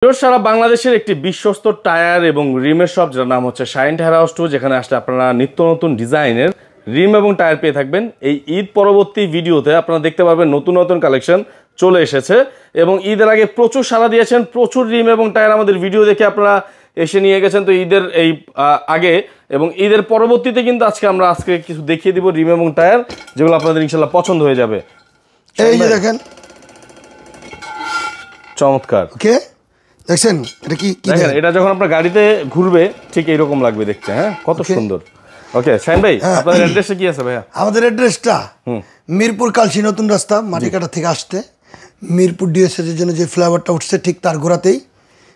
সারা বাংলাদেশের একটি বিশ্বস্ত টায়ার এবং রিমের শপ যার নাম হচ্ছে শাইন টায়ার হাউস 2, যেখানে আসলে আপনারা নিত্য নতুন ডিজাইনের রিম এবং টায়ার পেয়ে থাকবেন। এই ঈদ পরবর্তী ভিডিওতে আপনারা দেখতে পারবেন নতুন নতুন কালেকশন চলে এসেছে এবং ঈদের আগে প্রচুর সাড়া দিয়েছেন, প্রচুর রিম এবং টায়ার আমাদের ভিডিও দেখে আপনারা এসে নিয়ে গেছেন। তো ঈদের এই আগে এবং ঈদের পরবর্তীতে কিন্তু আজকে কিছু দেখিয়ে দিব রিম এবং টায়ার, যেগুলো আপনাদের ইনশাল্লাহ পছন্দ হয়ে যাবে। এই যে দেখেন, চমৎকার। ওকে, দেখছেন এটা কি দেখেন, এটা যখন আপনার গাড়িতে ঘুরবে ঠিক এইরকম লাগবে দেখতে। হ্যাঁ, কত সুন্দর। ওকে শাইন ভাই, আপনাদের অ্যাড্রেসটা কি আছে ভাইয়া? আমাদের অ্যাড্রেসটা মিরপুর কালসি নতুন রাস্তা, মাটিকাটা থেকে আসতে মিরপুর ডিএসএস এর জন্য যে ফ্লাইওভারটা উঠছে ঠিক তার গোড়াতেই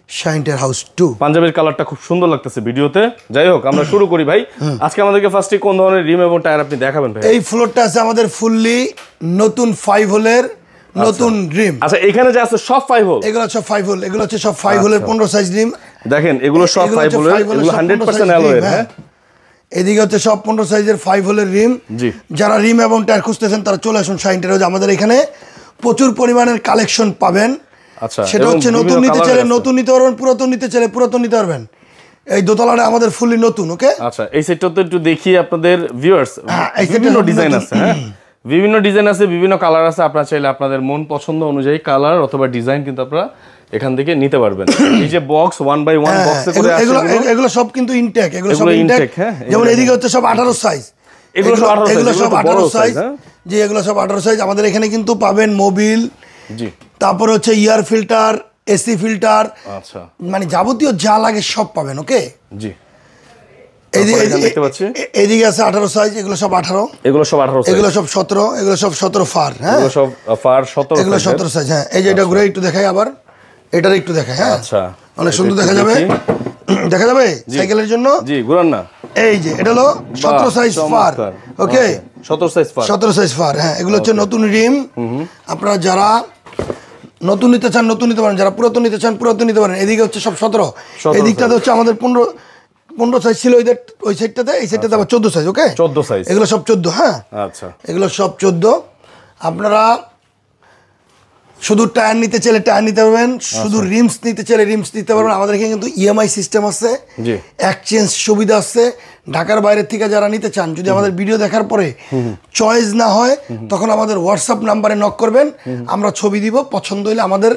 শাইন টায়ার হাউস 2। পাঞ্জাবের কালারটা খুব সুন্দর লাগতেছে ভিডিওতে। যাই হোক, আমরা শুরু করি ভাই। আজকে আমাদেরকে ফার্স্টে কোন ধরনের রিম এবং টায়ার আপনি দেখাবেন ভাই? এই ফ্লোরটা আছে আমাদের ফুললি নতুন 5 হোলের নতুন রিম। আচ্ছা, এখানে যে আছে সব 5 হোল? এগুলো সব 5 হোল, এগুলো হচ্ছে সব 5 হোলের 15 সাইজ রিম। দেখেন, এগুলো সব 5 হোলের, এগুলো 100% অ্যালয়ের। হ্যাঁ, এদিকে হচ্ছে সব 15 সাইজের 5 হোলের রিম। জি, যারা রিম এবং টায়ার খুঁজতেছেন তারা চলে আসুন শাইন টায়ার হাউস। আমাদের এখানে প্রচুর পরিমাণের কালেকশন পাবেন। আচ্ছা, সেটা হচ্ছে নতুন নিতে চাইলে নতুন নিতে পারবেন, পুরাতন নিতে চাইলে পুরাতন নিতে পারবেন। এই দোতলাটা আমাদের ফুললি নতুন। ওকে, আচ্ছা, এই সেটটা তো একটু দেখি আপনাদের ভিউয়ার্স। বিভিন্ন ডিজাইন আছে। হ্যাঁ, বিভিন্ন ডিজাইন আছে, বিভিন্ন কালার আছে। আপনারা চাইলে আপনাদের মন পছন্দ অনুযায়ী কালার অথবা ডিজাইন কিন্তু আপনারা এখান থেকে নিতে পারবেন। এই যে বক্স 1 বাই 1 বক্সে করে আসে, এগুলো সব কিন্তু ইনটেক, এগুলো সব ইনটেক। যেমন এদিকে হচ্ছে সব 18 সাইজ, এগুলো সব 18 সাইজ। জি, এগুলো সব 18 সাইজ। আমাদের এখানে কিন্তু পাবেন মোবিল, জি, তারপর হচ্ছে ইয়ার ফিল্টার, এসি ফিল্টার, আচ্ছা, মানে যাবতীয় যা লাগে সব পাবেন। ওকে, জি। এদিকে আছে 18 সাইজ, এগুলো সব 18, এগুলো সব 18, এগুলো সব 17, এগুলো সব 17 ফার। হ্যাঁ, এগুলো সব ফার 17, এগুলো 17 সাইজ। হ্যাঁ, এই যে এটা ঘুরে একটু দেখাই, আবার এটার একটু দেখাই। হ্যাঁ, আচ্ছা, অনেক সুন্দর দেখা যাবে, দেখা যাবে সাইকেলের জন্য। জি, ঘুরান না। এই যে এটা হলো 17 সাইজ ফার। ওকে, 17 সাইজ ফার, 17 সাইজ ফার। হ্যাঁ, এগুলো হচ্ছে নতুন রিম। আপনারা যারা নতুন নিতে চান নতুন নিতে পারেন, যারা পুরাতন নিতে চান পুরাতন নিতে পারেন। এদিকে হচ্ছে সব 17, এদিকটাতে হচ্ছে আমাদের 15 সাইজ ছিল ওই সাইডটাতে, এই সাইডটাতে আবার 14 সাইজ। ওকে, 14 সাইজ, এগুলো সব 14। হ্যাঁ, আচ্ছা, এগুলো সব 14। আপনারা শুধু টায়ার নিতে চাইলে টায়ার নিতে পারবেন, শুধু রিমস নিতে চাইলে রিমস নিতে পারবেন। আমাদের এখানে কিন্তু ইএমআই সিস্টেম আছে, এক্সচেঞ্জ সুবিধা আছে। ঢাকার বাইরের থেকে যারা নিতে চান, যদি আমাদের ভিডিও দেখার পরে চয়েস না হয় তখন আমাদের হোয়াটসঅ্যাপ নাম্বারে নক করবেন, আমরা ছবি দিব। পছন্দ হলে আমাদের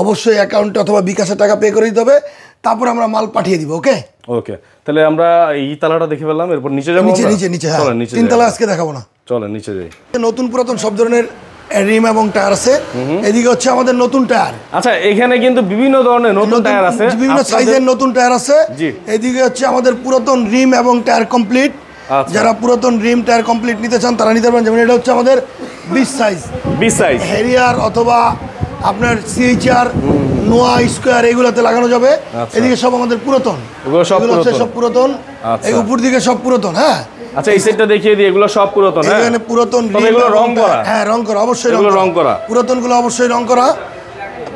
অবশ্যই অ্যাকাউন্টে অথবা বিকাশে টাকা পে করে দিতে হবে, তারপর আমরা মাল পাঠিয়ে দিব। ওকে, ওকে, তাহলে আমরা এই তালাটা দেখে ফেললাম, এরপর নিচে যাবো। নিচে হ্যাঁ, তিন তালা আজকে দেখাবো না, চলেন নিচে যাই। নতুন পুরাতন সব ধরনের রিম এবং টায়ার আছে। এদিকে হচ্ছে আমাদের নতুন টায়ার। আচ্ছা, এখানে কিন্তু বিভিন্ন ধরনের নতুন টায়ার আছে, বিভিন্ন সাইজের নতুন টায়ার আছে। এদিকে হচ্ছে আমাদের পুরাতন রিম এবং টায়ার কমপ্লিট। যারা পুরাতন রিম টায়ার কমপ্লিট নিতে চান তারা নিতে পারেন। যেমন এটা হচ্ছে আমাদের 20 সাইজ হেরিয়ার অথবা আপনার সিএইচআর, নোয়া স্কোয়ার, এগুলোতে লাগানো যাবে। এদিকে সব আমাদের পুরাতন, এগুলো সব পুরাতন, এই উপর দিকে সব পুরাতন। হ্যাঁ, আচ্ছা, এই সেটটা দেখিয়ে দিই, এগুলো সব পুরাতন। হ্যাঁ, এখানে পুরাতন, এগুলো রং করা। হ্যাঁ, রং করা, অবশ্যই রং করা। পুরাতনগুলো অবশ্যই রং করা,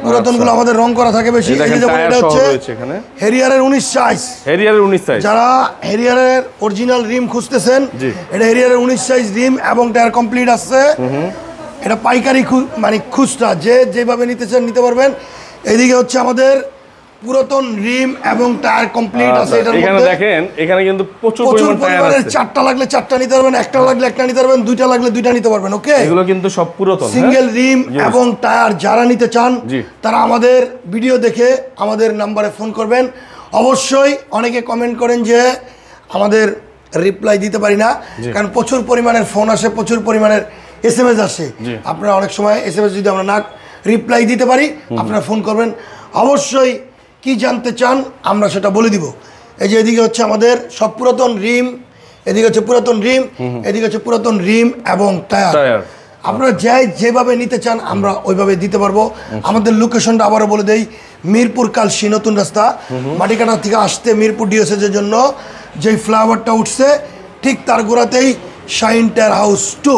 পুরাতনগুলো আমাদের রং করা থাকে বেশি। এই যেমন এটা হচ্ছে হেরিয়ারের 19 সাইজ, হেরিয়ারের 19 সাইজ। যারা হেরিয়ারের অরিজিনাল রিম খুঁজতেছেন, এটা হেরিয়ারের 19 সাইজ রিম এবং টায়ার কমপ্লিট আছে। এটা পাইকারি মানে খুচরা, যেভাবে নিতে চান নিতে পারবেন। এদিকে হচ্ছে আমাদের পুরাতন রিম এবং টায়ার কমপ্লিট আছে। এখানে দেখেন, এখানে কিন্তু প্রচুর পরিমাণে 4টা লাগলে 4টা নিতে পারবেন, একটা লাগলে একটা নিতে পারবেন, 2টা লাগলে 2টা নিতে পারবেন। ওকে, এগুলো কিন্তু সব পুরাতন সিঙ্গেল রিম এবং টায়ার যারা নিতে চান তারা আমাদের ভিডিও দেখে আমাদের নাম্বারে ফোন করবেন। অবশ্যই অনেকে কমেন্ট করেন যে আমাদের রিপ্লাই দিতে পারি না, কারণ প্রচুর পরিমাণের ফোন আসে, প্রচুর পরিমাণের এসএমএস আসে। আপনারা অনেক সময় এসএমএস যদি আমরা না রিপ্লাই দিতে পারি, আপনারা ফোন করবেন। অবশ্যই কি জানতে চান আমরা সেটা বলে দিব। এই যে এদিকে হচ্ছে আমাদের সব পুরাতন রিম, এদিকে হচ্ছে পুরাতন রিম, এদিকে হচ্ছে পুরাতন রিম এবং টায়ার। আপনারা যেভাবে নিতে চান আমরা ওইভাবে দিতে পারবো। আমাদের লোকেশনটা আবারও বলে দেই, মিরপুর কালসি নতুন রাস্তা, মাটিকাটা থেকে আসতে মিরপুর ডিএসএস এর জন্য যেই ফ্লাইওভারটা উঠছে ঠিক তার গোড়াতেই শাইন টায়ার হাউস 2।